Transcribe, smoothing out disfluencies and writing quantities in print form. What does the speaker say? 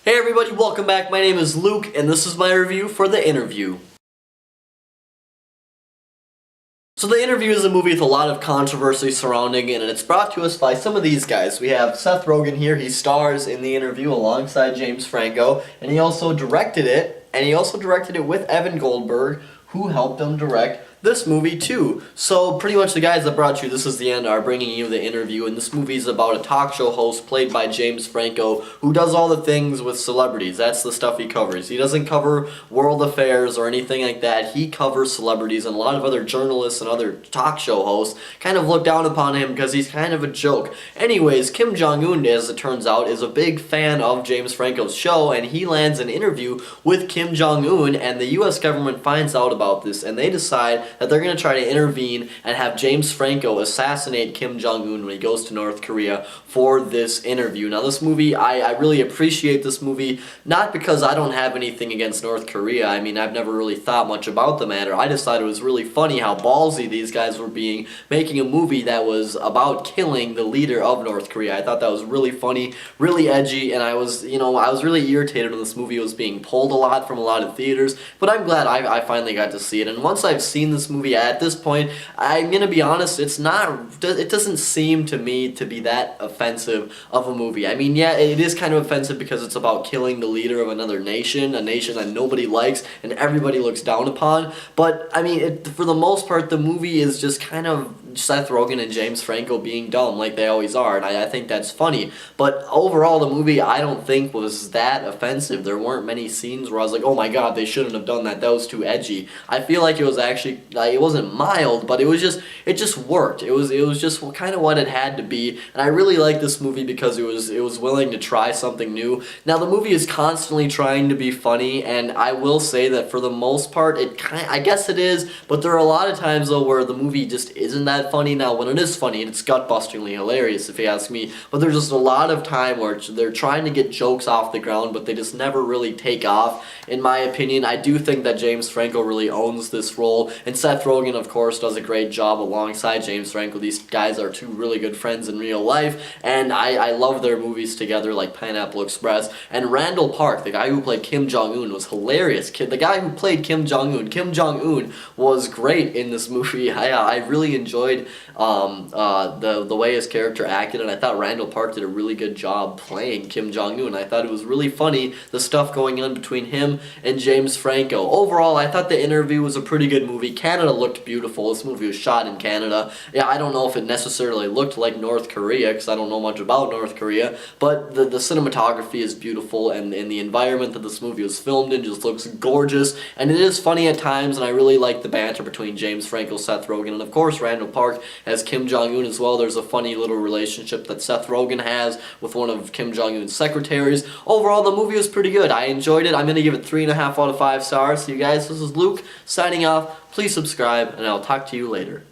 Hey everybody, welcome back. My name is Luke, and this is my review for The Interview. So The Interview is a movie with a lot of controversy surrounding it, and it's brought to us by some of these guys. We have Seth Rogen here. He stars in The Interview alongside James Franco, and he also directed it, with Evan Goldberg, who helped him direct this movie too. So pretty much the guys that brought you This Is the End are bringing you The Interview, and this movie is about a talk show host played by James Franco who does all the things with celebrities. That's the stuff he covers. He doesn't cover world affairs or anything like that. He covers celebrities, and a lot of other journalists and other talk show hosts kind of look down upon him because he's kind of a joke. Anyways, Kim Jong-un, as it turns out, is a big fan of James Franco's show, and he lands an interview with Kim Jong-un, and the US government finds out about this, and they decide that they're going to try to intervene and have James Franco assassinate Kim Jong-un when he goes to North Korea for this interview. Now this movie, I really appreciate this movie, not because I don't have anything against North Korea. I mean, I've never really thought much about the matter. I just thought it was really funny how ballsy these guys were being, making a movie that was about killing the leader of North Korea. I thought that was really funny, really edgy, and I was really irritated when this movie was being pulled a lot from a lot of theaters, but I'm glad I finally got to see it. And once I've seen this movie, at this point, I'm gonna be honest, it doesn't seem to me to be that offensive of a movie. I mean, yeah, it is kind of offensive because it's about killing the leader of another nation, a nation that nobody likes and everybody looks down upon, but I mean, for the most part, the movie is just kind of Seth Rogen and James Franco being dumb like they always are, and I think that's funny. But overall, the movie I don't think was that offensive. There weren't many scenes where I was like, oh my god, they shouldn't have done that, that was too edgy. I feel like it was actually, it wasn't mild, but it just worked. It was just kind of what it had to be, and I really like this movie because it was willing to try something new. Now the movie is constantly trying to be funny, and I will say that for the most part, I guess it is, but there are a lot of times though where the movie just isn't that funny. Now when it is funny, it's gut-bustingly hilarious if you ask me, but there's just a lot of time where they're trying to get jokes off the ground, but they just never really take off. In my opinion, I do think that James Franco really owns this role, and Seth Rogen, of course, does a great job alongside James Franco. These guys are two really good friends in real life, and I love their movies together, like Pineapple Express. And Randall Park, the guy who played Kim Jong-un, was hilarious. The guy who played Kim Jong-un was great in this movie. I really enjoyed the way his character acted, and I thought Randall Park did a really good job playing Kim Jong-un. I thought it was really funny, the stuff going on between him and James Franco. Overall, I thought The Interview was a pretty good movie. Canada looked beautiful. This movie was shot in Canada. Yeah, I don't know if it necessarily looked like North Korea, because I don't know much about North Korea, but the cinematography is beautiful, and the environment that this movie was filmed in just looks gorgeous, and it is funny at times, and I really like the banter between James Franco, Seth Rogen, and of course Randall Park as Kim Jong-un as well. There's a funny little relationship that Seth Rogen has with one of Kim Jong-un's secretaries. Overall, the movie was pretty good. I enjoyed it. I'm going to give it 3.5 out of 5 stars. So you guys, this is Luke signing off. Please subscribe, and I'll talk to you later.